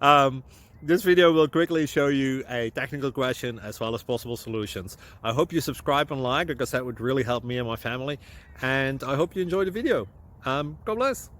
um, this video will quickly show you a technical question as well as possible solutions. I hope you subscribe and like, because that would really help me and my family. And I hope you enjoy the video. God bless.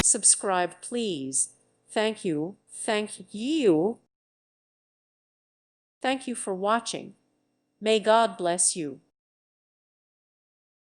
Subscribe, please. Thank you. Thank you. Thank you for watching. May God bless you.